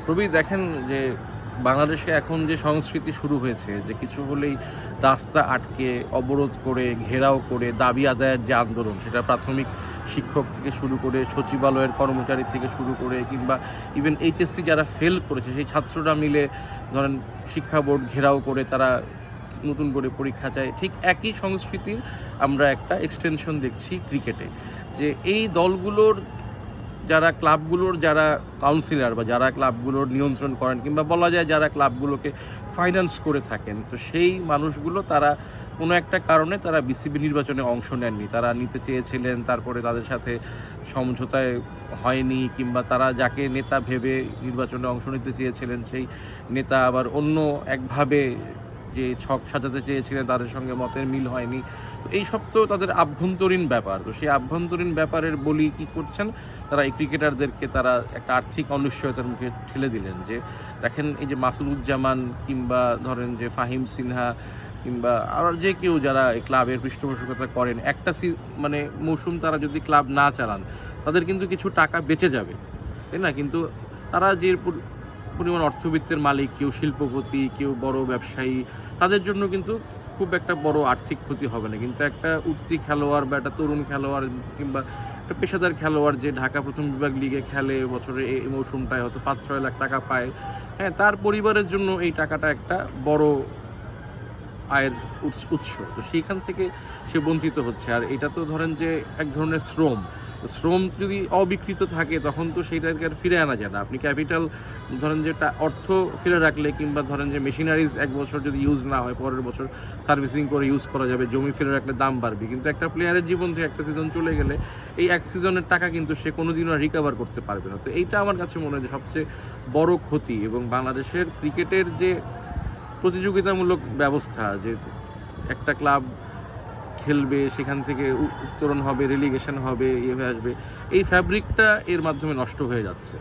রবি দেখেন যে বাংলাদেশে এখন যে সংস্কৃতি শুরু হয়েছে যে কিছু হলেই রাস্তা আটকে অবরোধ করে ঘেরাও করে দাবি আদায়ের যে আন্দোলন, সেটা প্রাথমিক শিক্ষক থেকে শুরু করে সচিবালয়ের কর্মচারী থেকে শুরু করে কিংবা ইভেন এইচএসসি যারা ফেল করেছে সেই ছাত্ররা মিলে ধরেন শিক্ষা বোর্ড ঘেরাও করে তারা নতুন করে পরীক্ষা চায়, ঠিক একই সংস্কৃতির আমরা একটা এক্সটেনশন দেখছি ক্রিকেটে। যে এই দলগুলোর যারা ক্লাবগুলোর যারা কাউন্সিলর বা যারা ক্লাবগুলোর নিয়ন্ত্রণ করেন কিংবা বলা যায় যারা ক্লাবগুলোকে ফাইন্যান্স করে থাকেন, তো সেই মানুষগুলো তারা কোনো একটা কারণে তারা বিসিবি নির্বাচনে অংশ নেননি। তারা নিতে চেয়েছিলেন, তারপরে তাদের সাথে সমঝোতায় হয়নি, কিংবা তারা যাকে নেতা ভেবে নির্বাচনে অংশ নিতে চেয়েছিলেন সেই নেতা আবার অন্য একভাবে যে ছক সাজাতে চেয়েছিলেন তাদের সঙ্গে মতের মিল হয়নি। তো এই সব তো তাদের আভ্যন্তরীণ ব্যাপার। তো সেই আভ্যন্তরীণ ব্যাপারের বলি কী করছেন তারা, এই ক্রিকেটারদেরকে তারা একটা আর্থিক অনিশ্চয়তার মুখে ঠেলে দিলেন। যে দেখেন এই যে মাসুদুজ্জামান কিংবা ধরেন যে ফাহিম সিনহা কিংবা আর যে কেউ যারা এই ক্লাবের পৃষ্ঠপোষকতা করেন, একটা মানে মৌসুম তারা যদি ক্লাব না চালান তাদের কিন্তু কিছু টাকা বেঁচে যাবে, তাই না? কিন্তু তারা যে পরিমাণ অর্থবিত্তের মালিক, কেউ শিল্পপতি, কেউ বড় ব্যবসায়ী, তাদের জন্য কিন্তু খুব একটা বড় আর্থিক ক্ষতি হবে না। কিন্তু একটা উঠতি খেলোয়াড় বা একটা তরুণ খেলোয়াড় কিংবা একটা পেশাদার খেলোয়াড় যে ঢাকা প্রথম বিভাগ লিগে খেলে, বছরে এই মৌসুমটায় হয়তো 5-6 লাখ টাকা পায়, হ্যাঁ, তার পরিবারের জন্য এই টাকাটা একটা বড় আয়ের উৎস। তো সেইখান থেকে সে বঞ্চিত হচ্ছে। আর এটা তো ধরেন যে এক ধরনের শ্রম। শ্রম যদি অবিকৃত থাকে তখন তো সেইটাকে আর ফিরে আনা যায় না। আপনি ক্যাপিটাল ধরেন যে অর্থ ফিরে রাখলে কিংবা ধরেন যে মেশিনারিজ এক বছর যদি ইউজ না হয় পরের বছর সার্ভিসিং করে ইউজ করা যাবে, জমি ফিরে রাখলে দাম বাড়বে। কিন্তু একটা প্লেয়ারের জীবন থেকে একটা সিজন চলে গেলে এই এক সিজনের টাকা কিন্তু সে কোনোদিনও আর রিকভার করতে পারবে না। তো এইটা আমার কাছে মনে হয় যে সবচেয়ে বড় ক্ষতি। এবং বাংলাদেশের ক্রিকেটের যে প্রতিযোগিতামূলক ব্যবস্থা, যে একটা ক্লাব খেলবে, সেখান থেকে উত্তরণ হবে, রেলিগেশন হবে, হয়ে আসবে, এই ফ্যাব্রিকটা এর মাধ্যমে নষ্ট হয়ে যাচ্ছে।